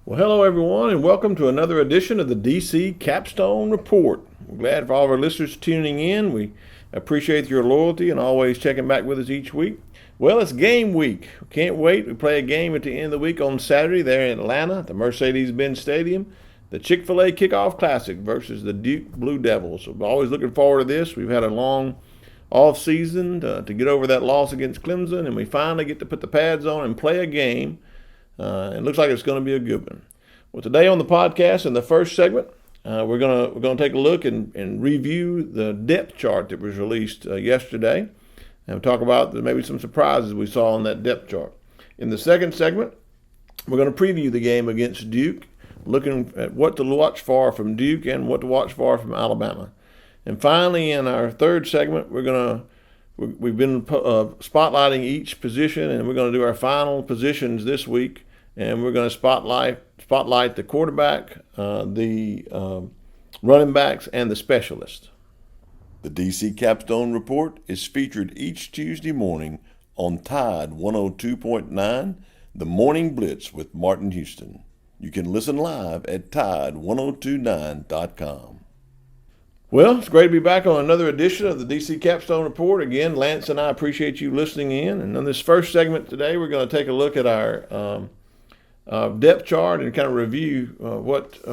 Well, hello everyone, and welcome to another edition of the DC Capstone Report. We're glad for all of our listeners tuning in. We appreciate your loyalty and always checking back with us each week. Well, it's game week. Can't wait. We play a game at the end of the week on Saturday there in Atlanta at the Mercedes-Benz Stadium, the Chick-fil-A Kickoff Classic versus the Duke Blue Devils. So we're always looking forward to this. We've had a long off season to get over that loss against Clemson, and we finally get to put the pads on and play a game. It looks like it's going to be a good one. Well, today on the podcast, in the first segment, we're gonna take a look and review the depth chart that was released yesterday, and we'll talk about maybe some surprises we saw on that depth chart. In the second segment, we're going to preview the game against Duke, looking at what to watch for from Duke and what to watch for from Alabama. And finally, in our third segment, we've been spotlighting each position, and we're going to do our final positions this week, and we're going to spotlight the quarterback, the running backs, and the specialists. The DC Capstone Report is featured each Tuesday morning on Tide 102.9, The Morning Blitz with Martin Houston. You can listen live at Tide1029.com. Well, it's great to be back on another edition of the DC Capstone Report. Again, Lance and I appreciate you listening in. And on this first segment today, we're going to take a look at our depth chart and kind of review what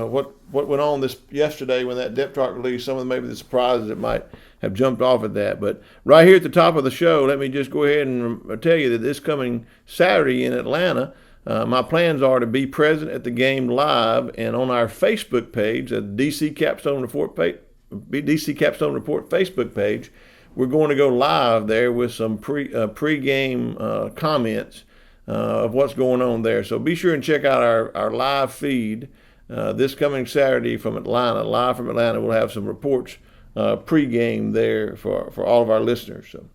went on yesterday when that depth chart released. Some of maybe the surprises that might have jumped off at that. But right here at the top of the show, let me just go ahead and tell you that this coming Saturday in Atlanta, my plans are to be present at the game live and on our Facebook page, at DC Capstone Report Facebook page. We're going to go live there with some pre-game comments of what's going on there. So be sure and check out our live feed this coming Saturday from Atlanta. Live from Atlanta, we'll have some reports pre-game there for all of our listeners. So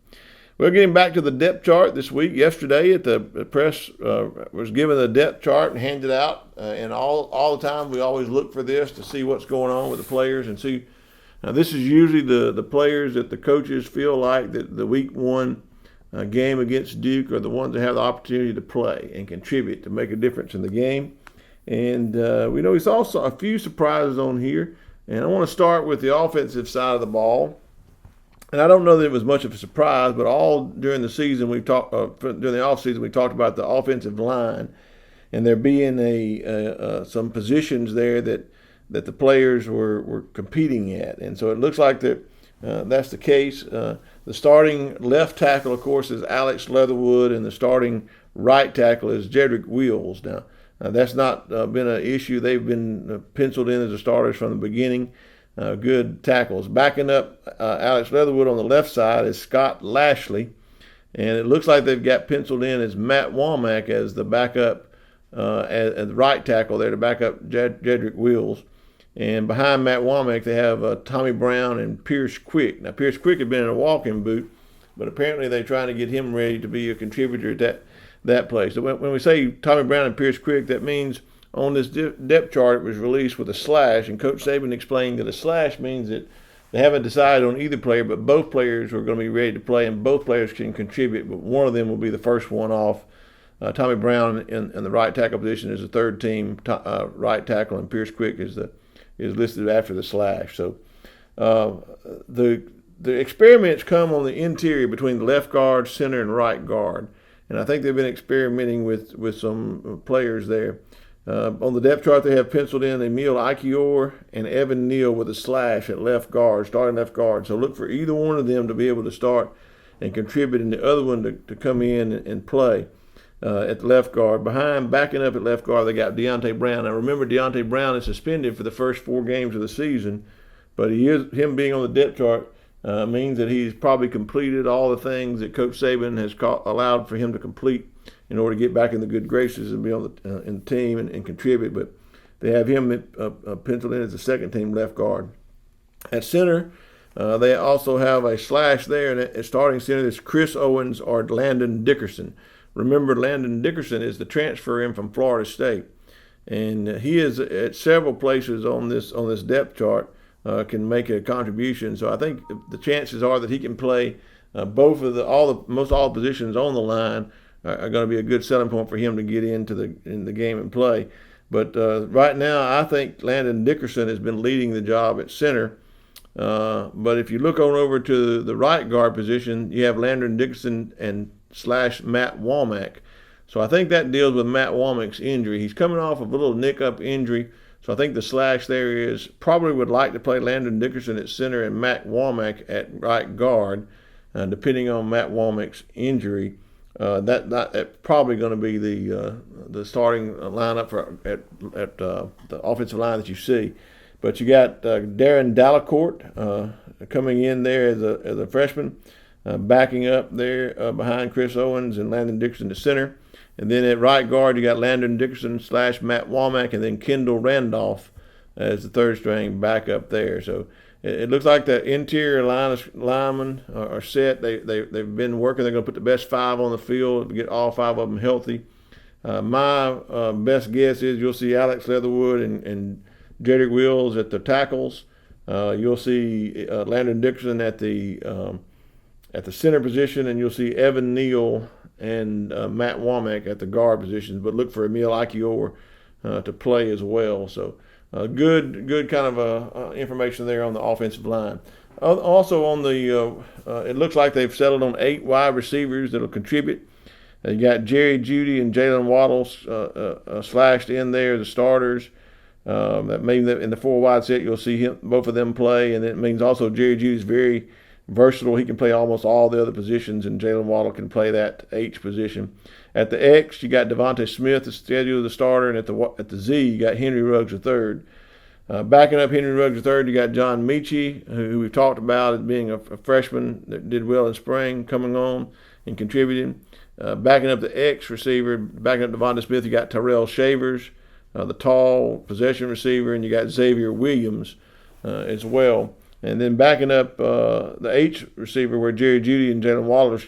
we're getting back to the depth chart this week. Yesterday at the press was given the depth chart and handed out. And all the time we always look for this to see what's going on with the players and see. Now, this is usually the players that the coaches feel like that the week one game against Duke are the ones that have the opportunity to play and contribute to make a difference in the game. And we know we saw a few surprises on here. And I want to start with the offensive side of the ball. And I don't know that it was much of a surprise, but all during the season during the offseason we talked about the offensive line, and there being some positions there that the players were competing at. And so it looks like that's the case. The starting left tackle, of course, is Alex Leatherwood, and the starting right tackle is Jedrick Wills. Now, that's not been an issue. They've been penciled in as the starters from the beginning. Good tackles. Backing up Alex Leatherwood on the left side is Scott Lashley, and it looks like they've got penciled in as Matt Womack as the backup as the right tackle there to back up Jedrick Wills. And behind Matt Womack, they have Tommy Brown and Pierce Quick. Now, Pierce Quick had been in a walking boot, but apparently they're trying to get him ready to be a contributor at that place. So when we say Tommy Brown and Pierce Quick, that means on this depth chart it was released with a slash, and Coach Saban explained that a slash means that they haven't decided on either player, but both players are going to be ready to play, and both players can contribute, but one of them will be the first one off. Tommy Brown in the right tackle position is the third team right tackle, and Pierce Quick is listed after the slash. So the experiments come on the interior between the left guard, center, and right guard. And I think they've been experimenting with some players there. On the depth chart, they have penciled in Emil Ikior and Evan Neal with a slash at left guard, starting left guard. So look for either one of them to be able to start and contribute, and the other one to come in and play at the left guard. Backing up at left guard, they got Deontay Brown. Now remember, Deontay Brown is suspended for the first 4 games of the season, but him being on the depth chart means that he's probably completed all the things that Coach Saban has allowed for him to complete in order to get back in the good graces and be on in the team and contribute. But they have him penciled in as the second team left guard. At center, they also have a slash there, and at starting center is Chris Owens or Landon Dickerson. Remember, Landon Dickerson is the transfer in from Florida State, and he is at several places on this depth chart, can make a contribution. So I think the chances are that he can play both of all positions on the line are going to be a good selling point for him to get in the game and play. But right now, I think Landon Dickerson has been leading the job at center. But if you look on over to the right guard position, you have Landon Dickerson and slash Matt Womack. So I think that deals with Matt Womack's injury. He's coming off of a little nick-up injury. So I think the slash there is probably would like to play Landon Dickerson at center and Matt Womack at right guard, depending on Matt Womack's injury. That's probably going to be the starting lineup at the offensive line that you see. But you got Darren Dalacourt coming in there as a freshman, backing up there behind Chris Owens and Landon Dickerson to center. And then at right guard, you got Landon Dickerson slash Matt Womack, and then Kendall Randolph as the third string backup there. So it looks like the interior linemen are set. They've been working. They're going to put the best 5 on the field to get all 5 of them healthy. My best guess is you'll see Alex Leatherwood and Jedrick Wills at the tackles. You'll see Landon Dickerson at the center position, and you'll see Evan Neal and Matt Womack at the guard positions. But look for Emil Ikior to play as well. So good kind of information there on the offensive line. Also on the, it looks like they've settled on 8 wide receivers that'll contribute. You got Jerry Jeudy and Jalen Waddle slashed in there, the starters. That means that in the 4 wide set, you'll see both of them play, and it means also Jerry Jeudy is very versatile. He can play almost all the other positions, and Jalen Waddle can play that H position. At the X, you got Devontae Smith, the schedule of the starter, and at the Z, you got Henry Ruggs III. Backing up Henry Ruggs III, you got John Michie, who we've talked about as being a freshman that did well in spring, coming on and contributing. Backing up the X receiver, backing up Devontae Smith, you got Tyrell Shavers, the tall possession receiver, and you got Xavier Williams as well. And then backing up the H receiver, where Jerry Jeudy and Jalen Waddle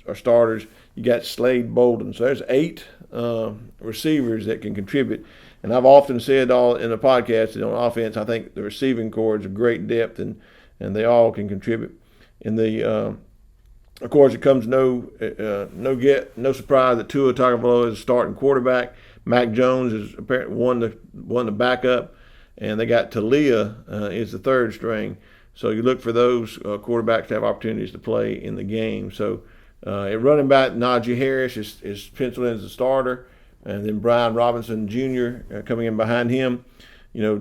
are starters, you got Slade Bolden. So there's 8 receivers that can contribute. And I've often said all in the podcast that on offense, I think the receiving corps is a great depth, and they all can contribute. In the of course, it comes no surprise that Tua Tagovailoa is a starting quarterback. Mac Jones is apparently one to back up, and they got Talia is the third string. So you look for those quarterbacks to have opportunities to play in the game. So at running back, Najee Harris is penciled in as the starter, and then Brian Robinson Jr. Coming in behind him. You know,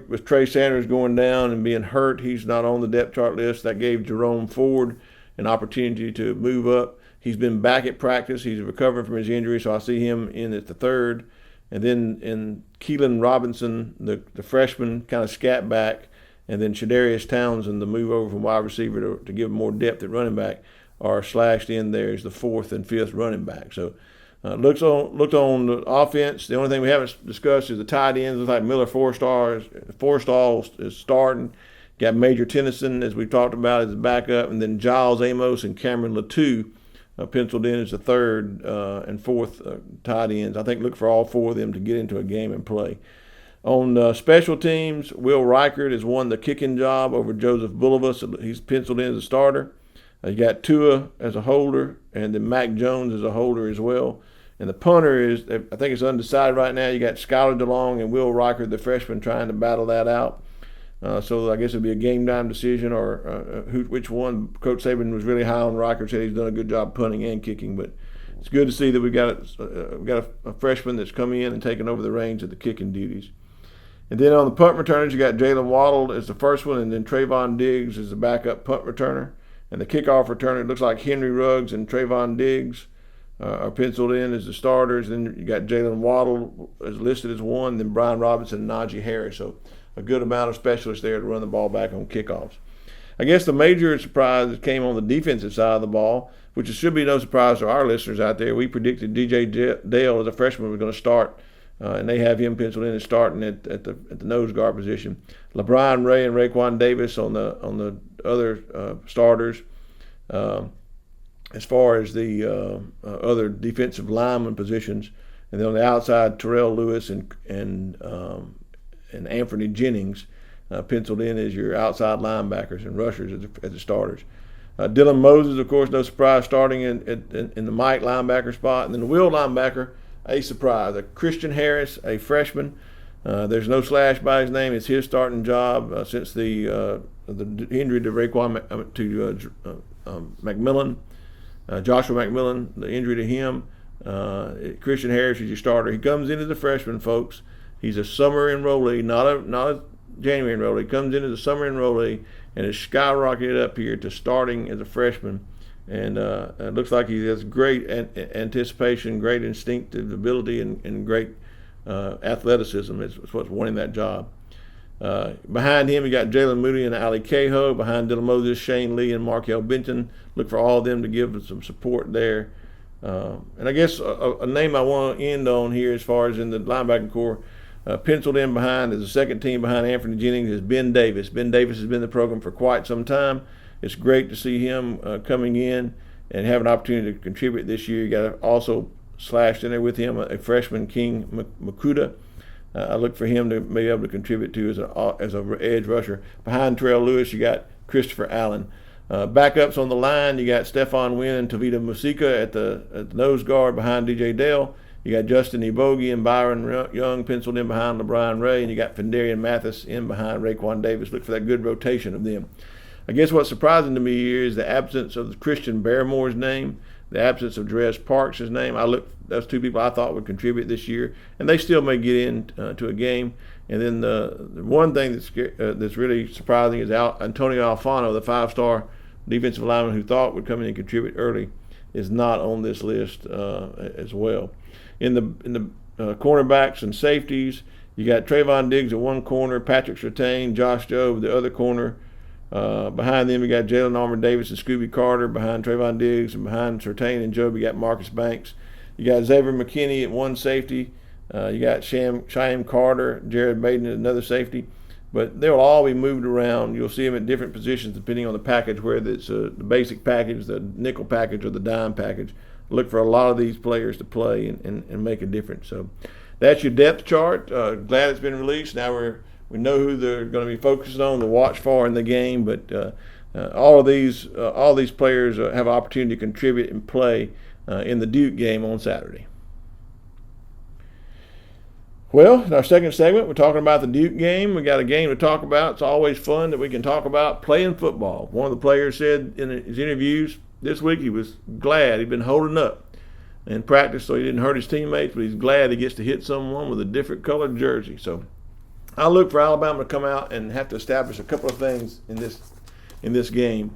with Trey Sanders going down and being hurt, he's not on the depth chart list. That gave Jerome Ford an opportunity to move up. He's been back at practice. He's recovering from his injury, so I see him in at the third. And then in Keelan Robinson, the freshman, kind of scat back, and then Shadarius Townsend, the move over from wide receiver to give more depth at running back, are slashed in there as the 4th and 5th running back. So looked on the offense. The only thing we haven't discussed is the tight ends. Looks like Miller Forstall is starting. Got Major Tennyson, as we've talked about, as a backup, and then Giles Amos and Cameron Latou penciled in as the 3rd and 4th tight ends. I think look for all 4 of them to get into a game and play. On special teams, Will Reichert has won the kicking job over Joseph Bulova, so he's penciled in as a starter. You got Tua as a holder, and then Mac Jones as a holder as well. And the punter is, I think it's undecided right now. You got Skylar DeLong and Will Reichert, the freshman, trying to battle that out. So I guess it'll be a game time decision or which one. Coach Saban was really high on Reichert, said he's done a good job punting and kicking, but it's good to see that we've got a freshman that's coming in and taking over the reins of the kicking duties. And then on the punt returners, you got Jalen Waddle as the first one, and then Trayvon Diggs as the backup punt returner. And the kickoff returner, it looks like Henry Ruggs and Trayvon Diggs are penciled in as the starters. Then you got Jalen Waddle as listed as one, then Brian Robinson and Najee Harris. So a good amount of specialists there to run the ball back on kickoffs. I guess the major surprise that came on the defensive side of the ball, which should be no surprise to our listeners out there. We predicted DJ Dale as a freshman was going to start, and they have him penciled in as starting at the nose guard position. LeBron Ray and Raekwon Davis on the other starters. As far as the other defensive lineman positions, and then on the outside, Terrell Lewis and Anthony Jennings penciled in as your outside linebackers and rushers as the starters. Dylan Moses, of course, no surprise, starting in the Mike linebacker spot. And then the Will linebacker, a surprise. Christian Harris, a freshman. There's no slash by his name. It's his starting job since the injury to McMillan, Joshua McMillan, the injury to him. Christian Harris is your starter. He comes in as a freshman, folks. He's a summer enrollee, not a January enrollee. He comes in as a summer enrollee and is skyrocketed up here to starting as a freshman. And it looks like he has great anticipation, great instinctive ability, and great athleticism. It's what's winning that job. Behind him, you got Jalen Moody and Ali Cahoe. Behind Dylan Moses, Shane Lee, and Markel Benton. Look for all of them to give some support there. And I guess a name I want to end on here as far as in the linebacking core, penciled in behind as the second team behind Anthony Jennings is Ben Davis. Ben Davis has been in the program for quite some time. It's great to see him coming in and have an opportunity to contribute this year. You got also slashed in there with him a freshman, King Makuda. I look for him to be able to contribute to as an edge rusher. Behind Terrell Lewis, you got Christopher Allen. Backups on the line, you got Stephon Wynn and Tavita Musika at the nose guard behind DJ Dale. You got Justin Ebogi and Byron Young penciled in behind LeBron Ray, and you got Fendarian Mathis in behind Raekwon Davis. Look for that good rotation of them. I guess what's surprising to me here is the absence of Christian Barremore's name, the absence of Dres Parks' name. Those two people I thought would contribute this year, and they still may get into a game. And then the one thing that's really surprising is Antonio Alfano, the five-star defensive lineman who thought would come in and contribute early, is not on this list as well. In the cornerbacks and safeties, you got Trayvon Diggs at one corner, Patrick Surtain, Josh Jobe the other corner. Behind them, you got Jalen Armour Davis and Scooby Carter behind Trayvon Diggs, and behind Surtain and Jobe, you got Marcus Banks. You got Xavier McKinney at one safety. You got Shyam Carter, Jared Maiden at another safety. But they'll all be moved around. You'll see them at different positions depending on the package, whether it's the basic package, the nickel package, or the dime package. Look for a lot of these players to play and make a difference. So that's your depth chart. Glad it's been released. Now we know who they're going to be focused on to watch for in the game. But all these players have an opportunity to contribute and play in the Duke game on Saturday. Well, in our second segment, we're talking about the Duke game. We got a game to talk about. It's always fun that we can talk about playing football. One of the players said in his interviews this week he was glad he'd been holding up in practice so he didn't hurt his teammates, but he's glad he gets to hit someone with a different colored jersey. So I look for Alabama to come out and have to establish a couple of things in this game.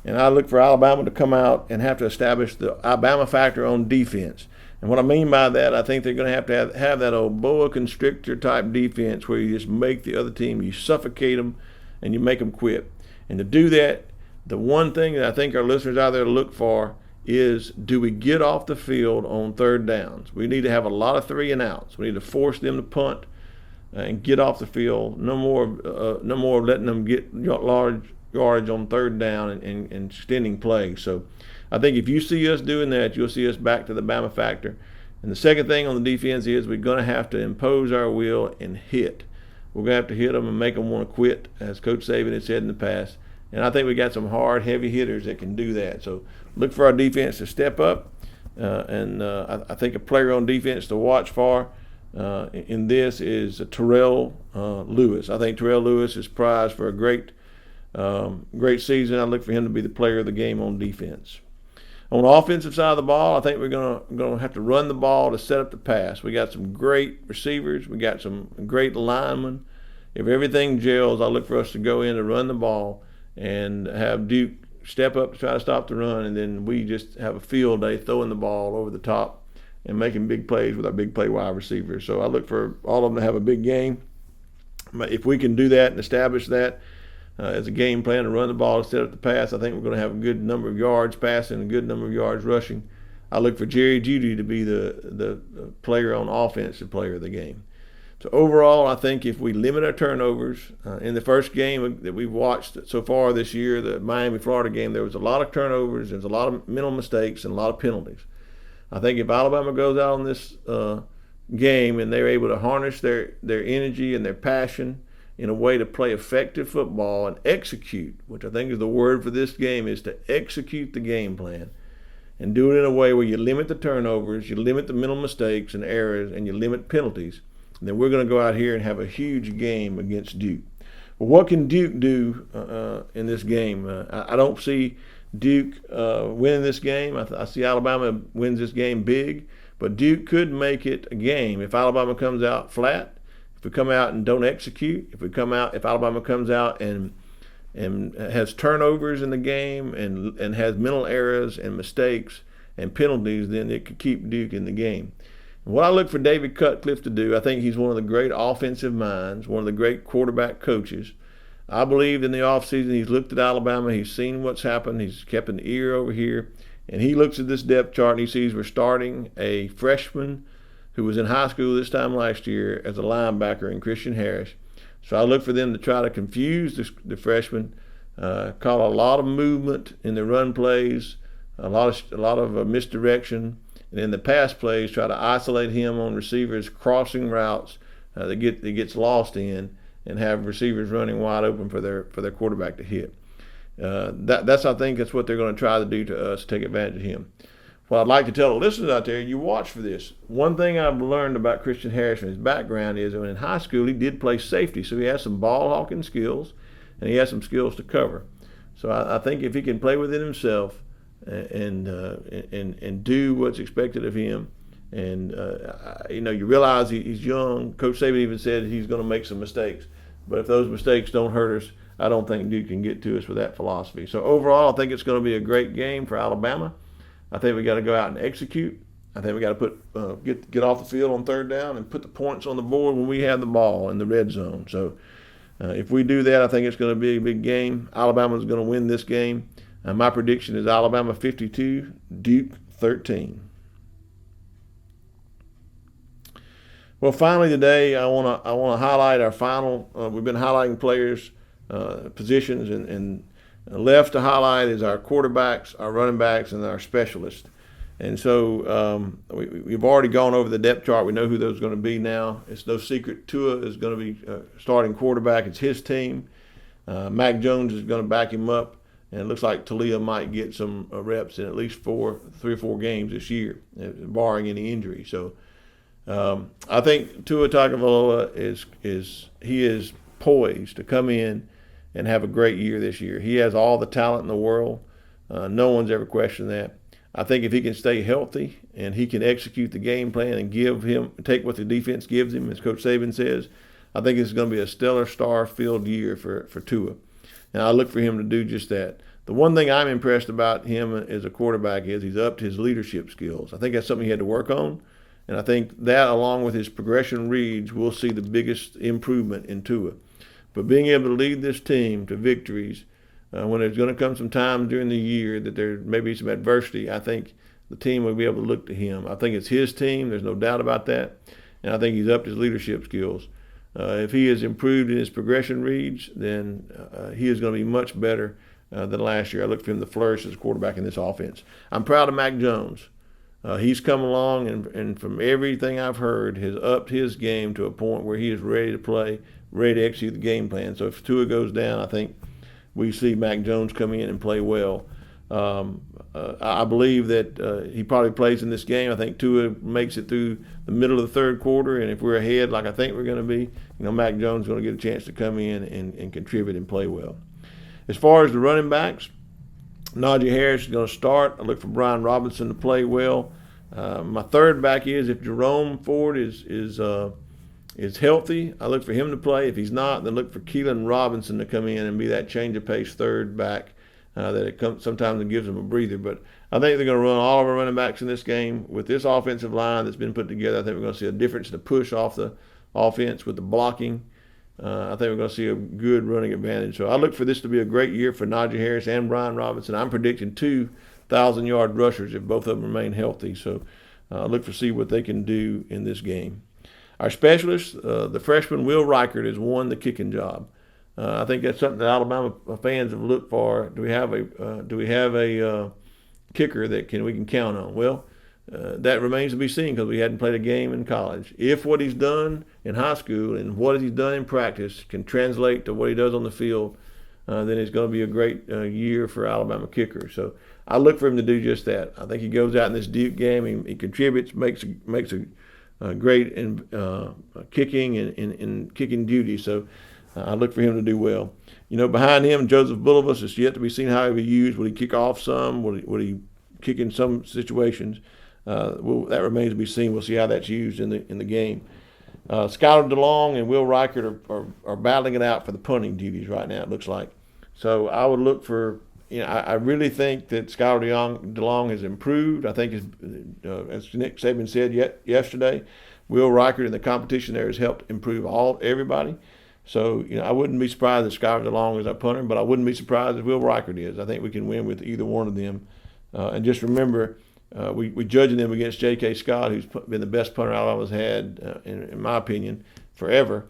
And I look for Alabama to come out and have to establish the Alabama factor on defense. And what I mean by that, I think they're going to have that old boa constrictor type defense where you just make the other team, you suffocate them, and you make them quit. And to do that, the one thing that I think our listeners out there look for is, do we get off the field on third downs? We need to have a lot of 3 and outs. We need to force them to punt and get off the field. No more letting them get large yardage on third down and extending plays. So I think if you see us doing that, you'll see us back to the Bama factor. And the second thing on the defense is we're going to have to impose our will and hit. We're going to have to hit them and make them want to quit, as Coach Saban has said in the past. And I think we got some hard, heavy hitters that can do that. So look for our defense to step up. I think a player on defense to watch for in this is Terrell Lewis. I think Terrell Lewis is prized for a great season. I look for him to be the player of the game on defense. On the offensive side of the ball, I think we're going to have to run the ball to set up the pass. We got some great receivers. We got some great linemen. If everything gels, I look for us to go in and run the ball and have Duke step up to try to stop the run, and then we just have a field day throwing the ball over the top and making big plays with our big play wide receivers. So I look for all of them to have a big game. If we can do that and establish that as a game plan to run the ball instead of the pass, I think we're going to have a good number of yards passing and a good number of yards rushing. I look for Jerry Jeudy to be the player on offense, the player of the game. So overall, I think if we limit our turnovers, in the first game that we've watched so far this year, the Miami-Florida game, there was a lot of turnovers, there's a lot of mental mistakes, and a lot of penalties. I think if Alabama goes out on this game and they're able to harness their energy and their passion in a way to play effective football and execute, which I think is the word for this game, is to execute the game plan. and do it in a way where you limit the turnovers, you limit the mental mistakes and errors, and you limit penalties, then we're going to go out here and have a huge game against Duke. Well, what can Duke do in this game? I don't see Duke winning this game. I see Alabama wins this game big, but Duke could make it a game if Alabama comes out flat, if we come out and don't execute, if Alabama comes out and has turnovers in the game and has mental errors and mistakes and penalties, then it could keep Duke in the game. And what I look for David Cutcliffe to do, I think he's one of the great offensive minds, one of the great quarterback coaches. I believe in the offseason he's looked at Alabama, he's seen what's happened, he's kept an ear over here, and he looks at this depth chart and he sees we're starting a freshman who was in high school this time last year as a linebacker in Christian Harris. So I look for them to try to confuse the freshman, call a lot of movement in the run plays, a lot of misdirection, and in the pass plays try to isolate him on receivers crossing routes that gets lost in, and have receivers running wide open for their quarterback to hit. I think that's what they're going to try to do to us, take advantage of him. What I'd like to tell the listeners out there, you watch for this. One thing I've learned about Christian Harris from his background is that when in high school he did play safety, so he has some ball hawking skills, and he has some skills to cover. So I think if he can play within himself and do what's expected of him, and you realize he's young. Coach Saban even said he's going to make some mistakes, but if those mistakes don't hurt us, I don't think Duke can get to us with that philosophy. So overall, I think it's going to be a great game for Alabama. I think we got to go out and execute. I think we got to get off the field on third down and put the points on the board when we have the ball in the red zone. So if we do that, I think it's going to be a big game. Alabama's going to win this game. My prediction is Alabama 52, Duke 13. Well, finally today, I want to highlight our final. We've been highlighting players, positions, and left to highlight is our quarterbacks, our running backs, and our specialists. And so we've already gone over the depth chart. We know who those are going to be now. It's no secret Tua is going to be starting quarterback. It's his team. Mac Jones is going to back him up. And it looks like Talia might get some reps in at least 3 or 4 games this year, barring any injury. So I think Tua Tagovailoa is poised to come in and have a great year this year. He has all the talent in the world. No one's ever questioned that. I think if he can stay healthy and he can execute the game plan and take what the defense gives him, as Coach Saban says, I think it's going to be a stellar star-filled year for Tua. And I look for him to do just that. The one thing I'm impressed about him as a quarterback is he's upped his leadership skills. I think that's something he had to work on. And I think that, along with his progression reads, we'll see the biggest improvement in Tua. But being able to lead this team to victories when there's going to come some time during the year that there may be some adversity, I think the team will be able to look to him. I think it's his team. There's no doubt about that. And I think he's upped his leadership skills. If he has improved in his progression reads, then he is going to be much better than last year. I look for him to flourish as a quarterback in this offense. I'm proud of Mac Jones. He's come along and from everything I've heard has upped his game to a point where he is ready to play, ready to execute the game plan. So if Tua goes down, I think we see Mac Jones come in and play well. I believe that he probably plays in this game. I think Tua makes it through the middle of the third quarter, and if we're ahead like I think we're going to be, Mac Jones is going to get a chance to come in and contribute and play well. As far as the running backs, Najee Harris is going to start. I look for Brian Robinson to play well. My third back is if Jerome Ford is healthy, I look for him to play. If he's not, then look for Keelan Robinson to come in and be that change of pace third back sometimes it gives them a breather. But I think they're going to run all of our running backs in this game. With this offensive line that's been put together, I think we're going to see a difference in the push off the offense with the blocking. I think we're going to see a good running advantage. So I look for this to be a great year for Najee Harris and Brian Robinson. I'm predicting 2,000-yard rushers if both of them remain healthy. So look to see what they can do in this game. Our specialists, the freshman Will Reichert has won the kicking job. I think that's something that Alabama fans have looked for. Do we have a kicker that we can count on? Well, that remains to be seen because we hadn't played a game in college. If what he's done in high school and what he's done in practice can translate to what he does on the field, then it's going to be a great year for Alabama kickers. So I look for him to do just that. I think he goes out in this Duke game, he contributes, makes a great in kicking and kicking duty. So I look for him to do well. Behind him, Joseph Bulovas is yet to be seen how he'll be used. Will he kick off some? Will he kick in some situations? That remains to be seen. We'll see how that's used in the game. Skylar DeLong and Will Reichert are battling it out for the punting duties right now, it looks like. So I would look for, I really think that Skylar DeLong has improved. I think, as Nick Saban said yesterday, Will Reichert in the competition there has helped improve everybody. So, I wouldn't be surprised if Skylar DeLong is our punter, but I wouldn't be surprised if Will Reichert is. I think we can win with either one of them. And just remember, we're judging them against J.K. Scott, who's been the best punter Alabama's had, in my opinion, forever.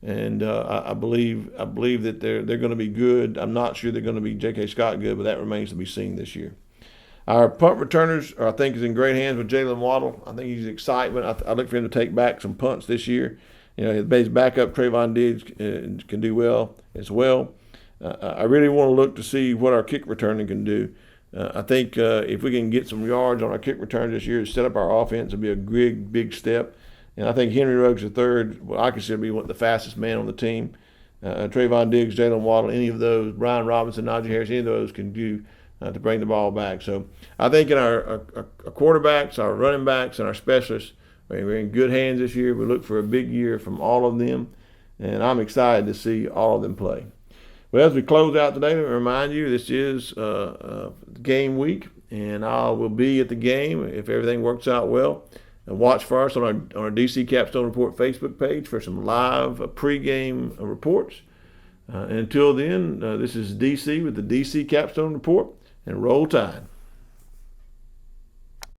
And I believe that they're going to be good. I'm not sure they're going to be J.K. Scott good, but that remains to be seen this year. Our punt returners, I think, is in great hands with Jalen Waddle. I think he's excitement. I look for him to take back some punts this year. His backup, Trayvon Diggs, can do well as well. I really want to look to see what our kick returning can do. I think if we can get some yards on our kick return this year to set up our offense, it'll be a big step. And I think Henry Ruggs III, I consider to be the fastest man on the team. Trayvon Diggs, Jalen Waddle, any of those, Brian Robinson, Najee Harris, any of those can do to bring the ball back. So I think in our quarterbacks, our running backs, and our specialists, we're in good hands this year. We look for a big year from all of them, and I'm excited to see all of them play. Well, as we close out today, let me remind you this is game week, and I will be at the game if everything works out well. And watch for us on our DC Capstone Report Facebook page for some live pregame reports. And until then, this is DC with the DC Capstone Report, and roll tide.